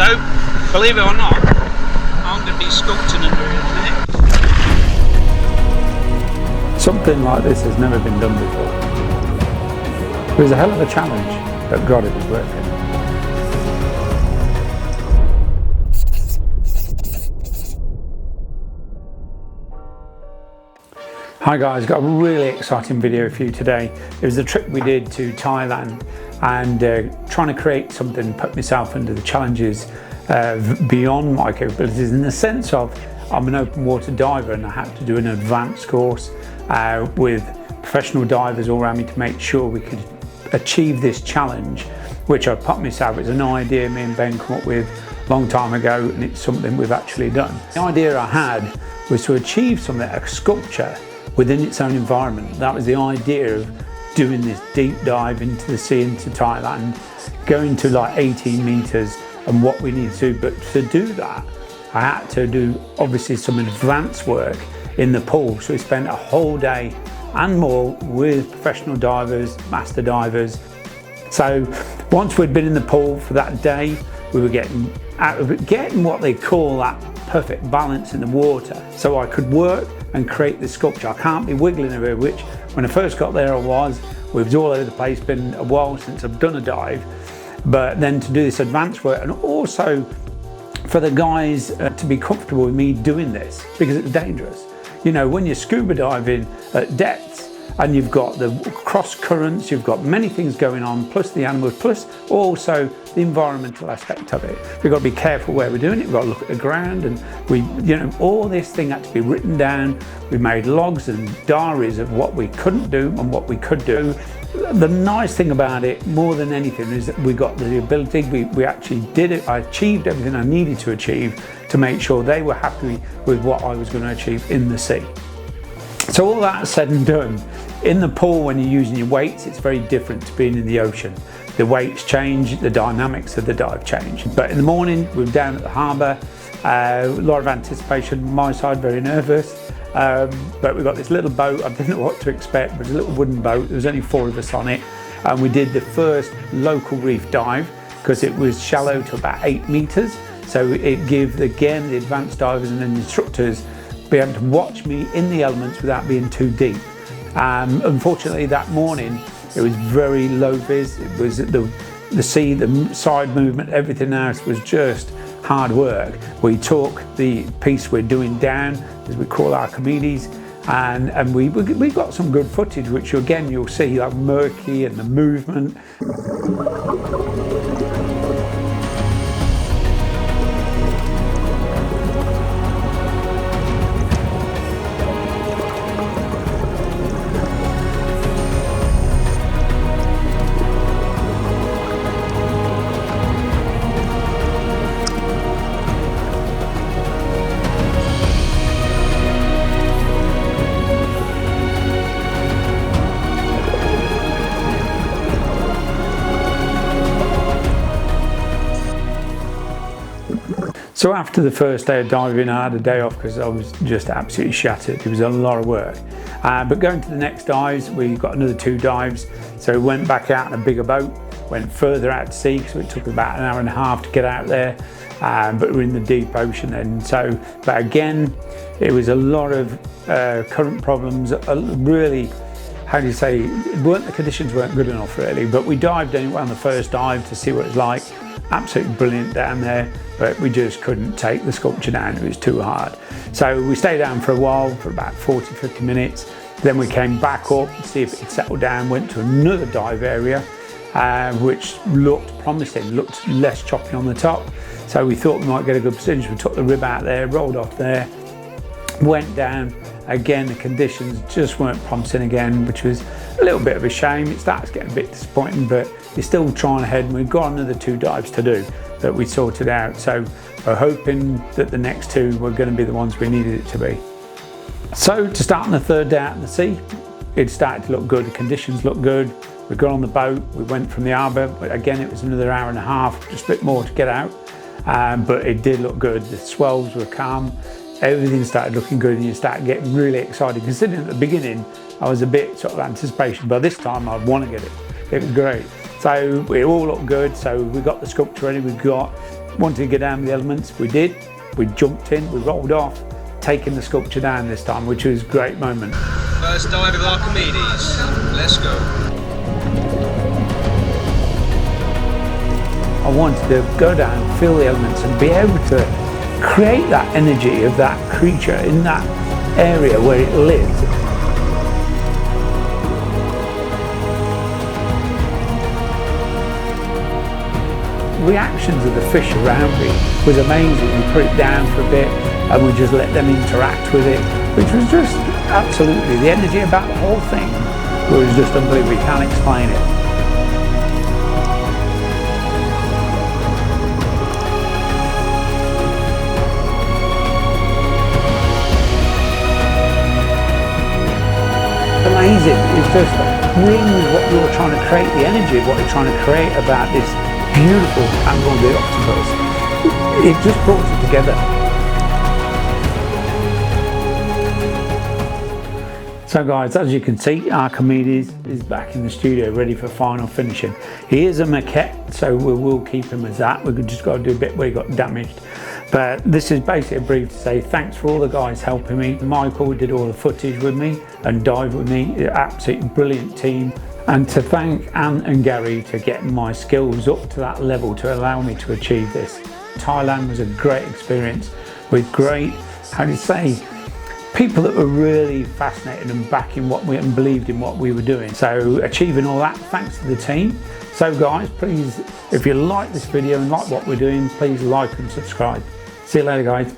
So, believe it or not, I'm going to be sculpting under it in a minute. Something like this has never been done before. It was a hell of a challenge, but God, it was worth it. Hi guys, got a really exciting video for you today. It was a trip we did to Thailand and trying to create something, put myself under the challenges beyond my capabilities, in the sense of I'm an open water diver and I had to do an advanced course with professional divers all around me to make sure we could achieve this challenge, which I put myself. It's an idea me and Ben come up with a long time ago, and it's something we've actually done. The idea I had was to achieve something, a sculpture within its own environment. That was the idea of doing this deep dive into the sea, into Thailand, going to like 18 meters and what we need to do. But to do that, I had to do obviously some advanced work in the pool. So we spent a whole day and more with professional divers, master divers. So once we'd been in the pool for that day, we were getting what they call that perfect balance in the water, so I could work and create this sculpture. I can't be wiggling everywhere, which when I first got there I was all over the place. Been a while since I've done a dive, but then to do this advanced work, and also for the guys to be comfortable with me doing this, because it's dangerous. You know, when you're scuba diving at depths and you've got the cross currents, you've got many things going on, plus the animals, plus also the environmental aspect of it. We've got to be careful where we're doing it. We've got to look at the ground, and all this thing had to be written down. We made logs and diaries of what we couldn't do and what we could do. The nice thing about it, more than anything, is that we got the ability, we actually did it. I achieved everything I needed to achieve to make sure they were happy with what I was going to achieve in the sea. So all that said and done, in the pool when you're using your weights, it's very different to being in the ocean. The weights change, the dynamics of the dive change. But in the morning, we were down at the harbour, a lot of anticipation on my side, very nervous. But we got this little boat. I didn't know what to expect, but it was a little wooden boat. There was only 4 of us on it. And we did the first local reef dive because it was shallow to about 8 meters. So it gave, again, the advanced divers and the instructors be able to watch me in the elements without being too deep. Unfortunately, that morning, it was very low vis. It was the sea, the side movement, everything else was just hard work. We took the piece we're doing down, as we call Archimedes, and we got some good footage, which again you'll see like murky and the movement. So after the first day of diving, I had a day off because I was just absolutely shattered. It was a lot of work. But going to the next dives, we got another 2 dives. So we went back out in a bigger boat, went further out to sea, so it took about an hour and a half to get out there. But we're in the deep ocean then. So, but again, it was a lot of current problems, really, how do you say, the conditions weren't good enough really, but we dived anyway on the first dive to see what it was like. Absolutely brilliant down there, but we just couldn't take the sculpture down, it was too hard. So we stayed down for a while, for about 40-50 minutes. Then we came back up to see if it had settled down, went to another dive area, which looked promising, looked less choppy on the top. So we thought we might get a good percentage. We took the rib out there, rolled off there, went down. Again, the conditions just weren't promising again, which was a little bit of a shame. It starts getting a bit disappointing, but you're still trying ahead, and we've got another 2 dives to do that we sorted out. So we're hoping that the next 2 were going to be the ones we needed it to be. So to start on the 3rd day out in the sea, it started to look good, the conditions looked good. We got on the boat, we went from the harbour, but again it was another hour and a half, just a bit more to get out. But it did look good, the swells were calm. Everything started looking good, and you start getting really excited, considering at the beginning I was a bit sort of anticipation, but this time I'd want to get it. It was great. So it all looked good, so we got the sculpture ready, we got wanted to get down with the elements. We did. We jumped in, we rolled off, taking the sculpture down this time, which was a great moment. First dive of Archimedes. Let's go. I wanted to go down, feel the elements, and be able to create that energy of that creature in that area where it lives. Reactions of the fish around me was amazing. We put it down for a bit and we just let them interact with it, which was just absolutely, the energy about the whole thing was just unbelievable. We can't explain it. Amazing. It's just brings what you're trying to create, the energy of what you're trying to create about this beautiful animal, the octopus. It just brought it together. So guys, as you can see, Archimedes is back in the studio ready for final finishing. He is a maquette, so we will keep him as that. We've just got to do a bit where he got damaged. But this is basically a brief to say thanks for all the guys helping me. Michael did all the footage with me and dived with me, absolutely brilliant team. And to thank Anne and Gary to get my skills up to that level to allow me to achieve this. Thailand was a great experience with great, how do you say, people that were really fascinated and backing what we and believed in what we were doing. So achieving all that thanks to the team. So guys, please, if you like this video and like what we're doing, please like and subscribe. See you later guys.